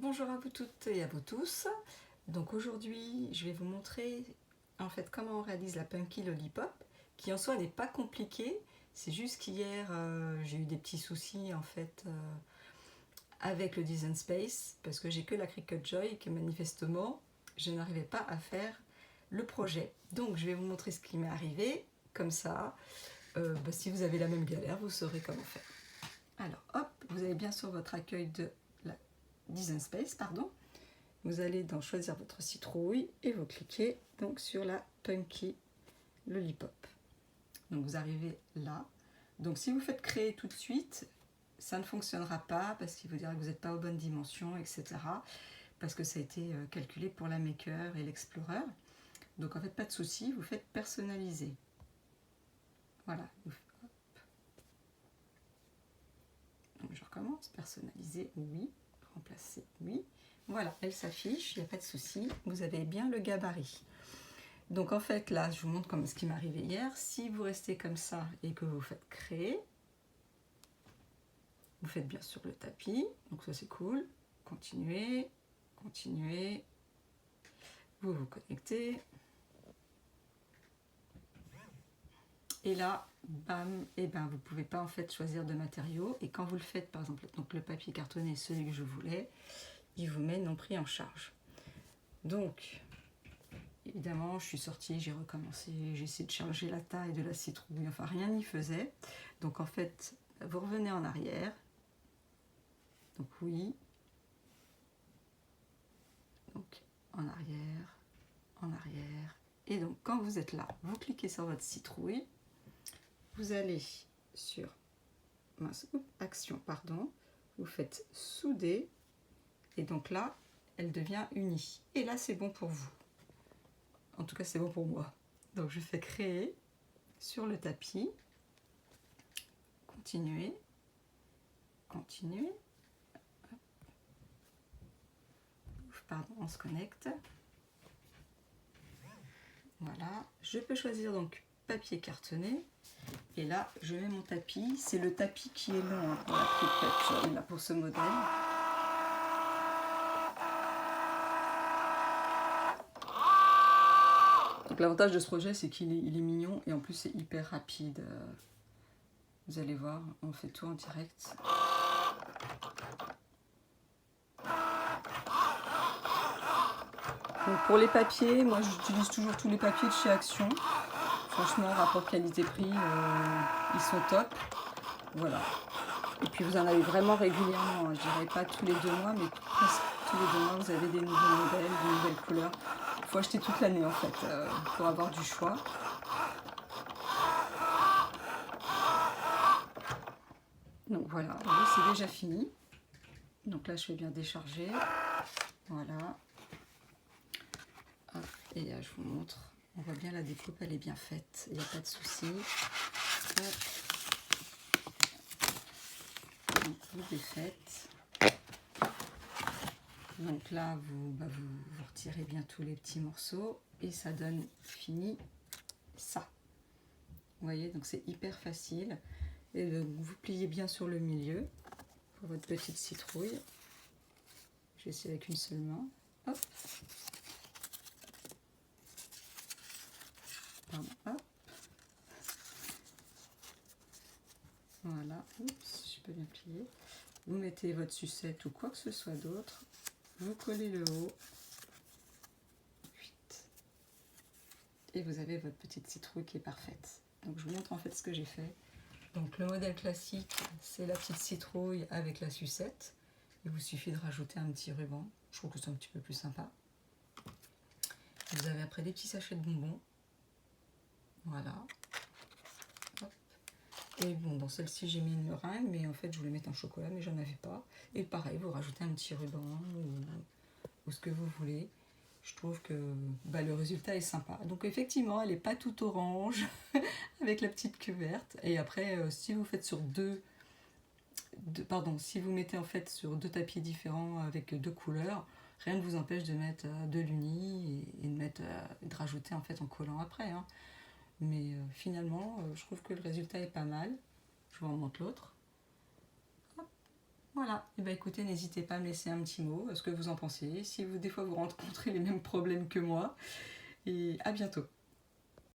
Bonjour à vous toutes et à vous tous. Donc aujourd'hui, je vais vous montrer en fait comment on réalise la Punky Lollipop, qui en soi n'est pas compliquée. C'est juste qu'hier, j'ai eu des petits soucis en fait avec le Design Space parce que j'ai que la Cricut Joy et que manifestement, je n'arrivais pas à faire le projet. Donc je vais vous montrer ce qui m'est arrivé. Comme ça, si vous avez la même galère, vous saurez comment faire. Alors hop, vous avez bien sûr votre accueil de la Design Space, pardon. Vous allez dans choisir votre citrouille et vous cliquez donc sur la Punky Lollipop. Donc vous arrivez là. Donc si vous faites créer tout de suite, ça ne fonctionnera pas parce qu'il vous dira que vous n'êtes pas aux bonnes dimensions, etc. Parce que ça a été calculé pour la Maker et l'Explorer. Donc en fait, pas de souci, vous faites personnaliser. Voilà. Donc je recommence, personnaliser, oui, remplacer, oui. Voilà, elle s'affiche, il n'y a pas de souci, vous avez bien le gabarit. Donc en fait là, je vous montre comme ce qui m'est arrivé hier. Si vous restez comme ça et que vous faites créer, vous faites bien sûr le tapis, donc ça c'est cool. Continuez, continuez, vous vous connectez. Et là, bam, et ben vous ne pouvez pas en fait choisir de matériaux. Et quand vous le faites, par exemple, donc le papier cartonné, celui que je voulais, il vous met non pris en charge. Donc, évidemment, je suis sortie, j'ai recommencé, j'ai essayé de changer la taille de la citrouille, enfin rien n'y faisait. Donc en fait, vous revenez en arrière. Donc oui. Donc en arrière, en arrière. Et donc quand vous êtes là, vous cliquez sur votre citrouille. Vous allez sur action, pardon. Vous faites souder. Et donc là, elle devient unie. Et là, c'est bon pour vous. En tout cas, c'est bon pour moi. Donc je fais créer sur le tapis. Continuer. Continuer. Pardon, on se connecte. Voilà. Je peux choisir donc papier cartonné. Et là, je mets mon tapis. C'est le tapis qui est long hein, pour la Cricut, là pour ce modèle. Donc l'avantage de ce projet, c'est qu'il est mignon et en plus c'est hyper rapide. Vous allez voir, on fait tout en direct. Donc pour les papiers, moi j'utilise toujours tous les papiers de chez Action. Franchement, rapport qualité-prix, ils sont top. Voilà. Et puis vous en avez vraiment régulièrement, hein. Je dirais pas tous les 2 mois, mais presque tous les 2 mois, vous avez des nouveaux modèles, des nouvelles couleurs. Il faut acheter toute l'année en fait, pour avoir du choix. Donc voilà, c'est déjà fini. Donc là, je vais bien décharger. Voilà. Hop, et là, je vous montre. On voit bien la découpe, elle est bien faite. Il n'y a pas de souci. Donc, vous défaites. Donc là, vous retirez bien tous les petits morceaux. Et ça donne fini ça. Vous voyez, donc c'est hyper facile. Et vous pliez bien sur le milieu pour votre petite citrouille. Je vais essayer avec une seule main. Hop. Pardon, hop. Voilà, oups, je peux bien plier. Vous mettez votre sucette ou quoi que ce soit d'autre. Vous collez le haut. Et vous avez votre petite citrouille qui est parfaite. Donc je vous montre en fait ce que j'ai fait. Donc le modèle classique, c'est la petite citrouille avec la sucette. Il vous suffit de rajouter un petit ruban. Je trouve que c'est un petit peu plus sympa. Vous avez après des petits sachets de bonbons. Voilà. Hop. Et bon, dans celle-ci, j'ai mis une meringue, mais en fait, je voulais mettre un chocolat, mais j'en avais pas. Et pareil, vous rajoutez un petit ruban ou ce que vous voulez. Je trouve que le résultat est sympa. Donc effectivement, elle n'est pas toute orange avec la petite queue verte. Et après, si vous faites sur si vous mettez en fait sur 2 tapis différents avec 2 couleurs, rien ne vous empêche de mettre de l'uni et de rajouter en fait en collant après. Hein. Mais finalement, je trouve que le résultat est pas mal. Je vous remonte l'autre. Voilà, et ben écoutez, n'hésitez pas à me laisser un petit mot, ce que vous en pensez, si vous des fois vous rencontrez les mêmes problèmes que moi, et à bientôt.